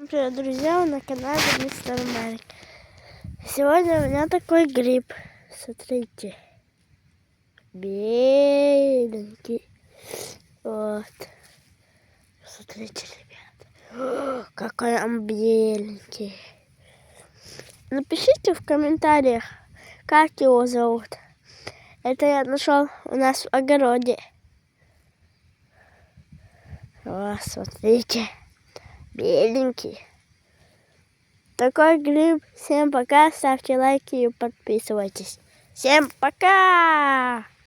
Привет, друзья, на канале Мистер Марик. Сегодня у меня такой гриб. Смотрите. Беленький. Вот. Смотрите, ребята. Какой он беленький. Напишите в комментариях, как его зовут. Это я нашел у нас в огороде. Вот, смотрите. Беленький. Такой гриб. Всем пока. Ставьте лайки и подписывайтесь. Всем пока!